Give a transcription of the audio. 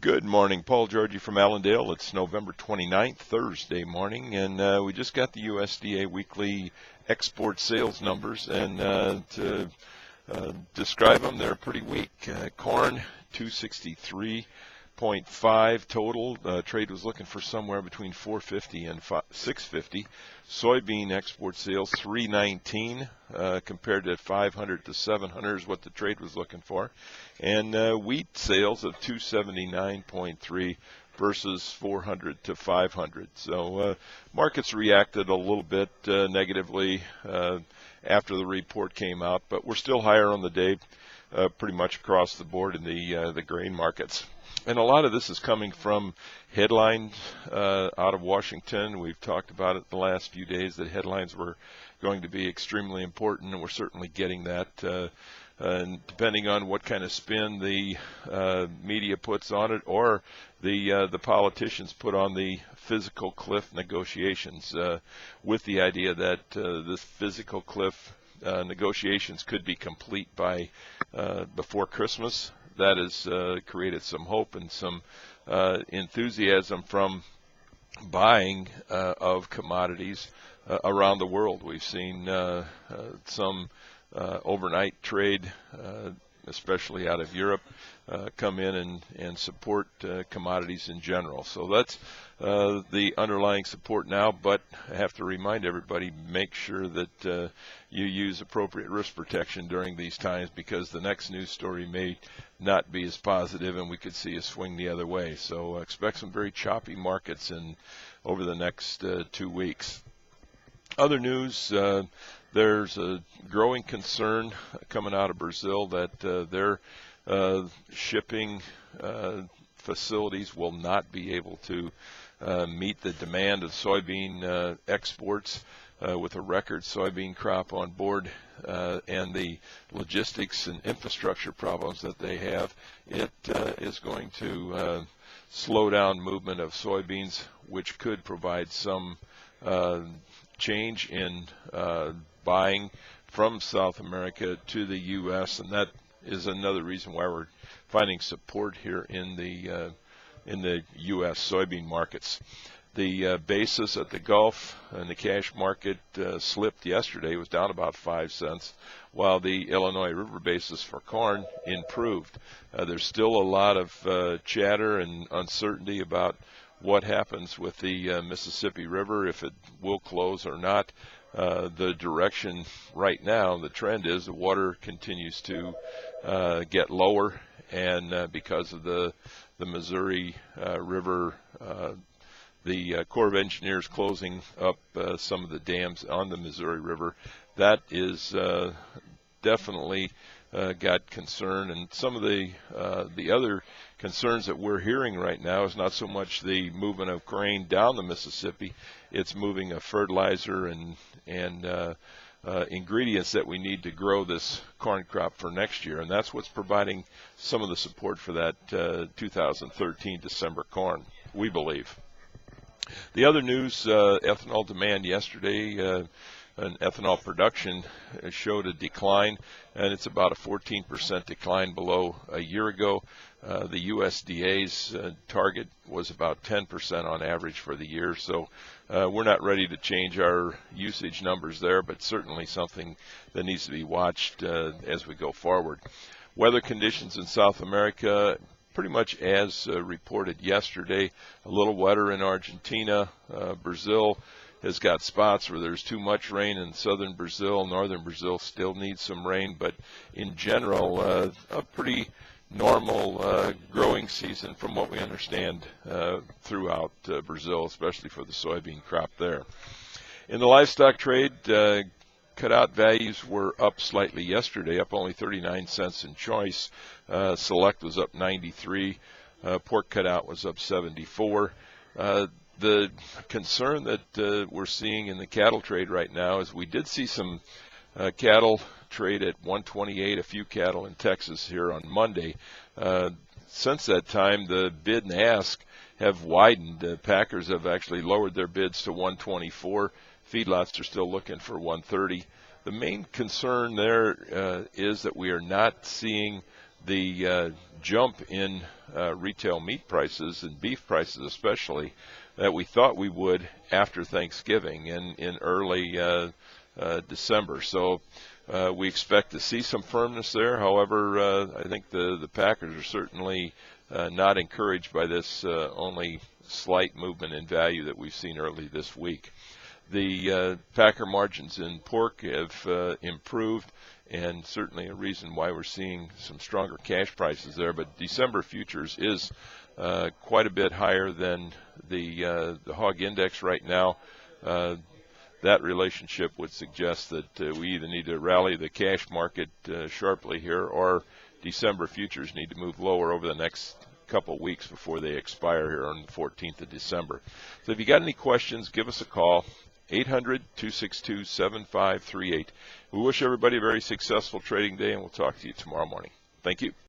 Good morning, Paul Georgie from Allendale. It's November 29th, Thursday morning, and we just got the USDA weekly export sales numbers, and to describe them, they're pretty weak. Corn, 263.5 total. Trade was looking for somewhere between 450 and 650. Soybean export sales, 319 compared to 500 to 700 is what the trade was looking for. And wheat sales of 279.3 versus 400 to 500. So markets reacted a little bit negatively after the report came out, but we're still higher on the day pretty much across the board in the grain markets. And a lot of this is coming from headlines out of Washington. We've talked about it the last few days that headlines were going to be extremely important, and we're certainly getting that. And depending on what kind of spin the media puts on it, or the politicians put on the physical cliff negotiations, with the idea that the physical cliff negotiations could be complete by before Christmas. That has created some hope and some enthusiasm from buying of commodities around the world. We've seen some overnight trade, especially out of Europe, come in and support commodities in general. So that's the underlying support now, but I have to remind everybody, make sure that you use appropriate risk protection during these times, because the next news story may not be as positive and we could see a swing the other way. So expect some very choppy markets over the next 2 weeks. Other news, there's a growing concern coming out of Brazil that their shipping facilities will not be able to meet the demand of soybean exports with a record soybean crop on board, and the logistics and infrastructure problems that they have. It is going to slow down movement of soybeans, which could provide some change in buying from South America to the U.S., and that is another reason why we're finding support here in the U.S. soybean markets. The basis at the Gulf and the cash market slipped yesterday. It was down about 5 cents, while the Illinois River basis for corn improved. There's still a lot of chatter and uncertainty about what happens with the Mississippi River, if it will close or not. The direction right now, the trend is the water continues to get lower, and because of the Missouri River, the Corps of Engineers closing up some of the dams on the Missouri River, that is definitely got concern. And some of the other concerns that we're hearing right now is not so much the movement of grain down the Mississippi, it's moving of fertilizer and ingredients that we need to grow this corn crop for next year, and that's what's providing some of the support for that 2013 December corn, we believe. The other news, ethanol demand yesterday, and ethanol production showed a decline, and it's about a 14% decline below a year ago. The USDA's target was about 10% on average for the year, so we're not ready to change our usage numbers there, but certainly something that needs to be watched as we go forward. Weather conditions in South America, pretty much as reported yesterday. A little wetter in Argentina. Brazil has got spots where there's too much rain in southern Brazil. Northern Brazil still needs some rain, but in general, a pretty normal growing season from what we understand throughout Brazil, especially for the soybean crop there. In the livestock trade, cutout values were up slightly yesterday, up only 39 cents in choice. Select was up 93. Pork cutout was up 74. The concern that we're seeing in the cattle trade right now is we did see some cattle trade at 128, a few cattle in Texas here on Monday. Since that time, the bid and ask have widened. Packers have actually lowered their bids to 124. Feedlots are still looking for 130. The main concern there is that we are not seeing the jump in retail meat prices and beef prices especially that we thought we would after Thanksgiving in early December. So we expect to see some firmness there. However, I think the Packers are certainly not encouraged by this only slight movement in value that we've seen early this week. The Packer margins in pork have improved, and certainly a reason why we're seeing some stronger cash prices there. But December futures is quite a bit higher than the hog index right now. That relationship would suggest that we either need to rally the cash market sharply here, or December futures need to move lower over the next couple weeks before they expire here on the 14th of December. So if you got any questions, give us a call, 800-262-7538. We wish everybody a very successful trading day, and we'll talk to you tomorrow morning. Thank you.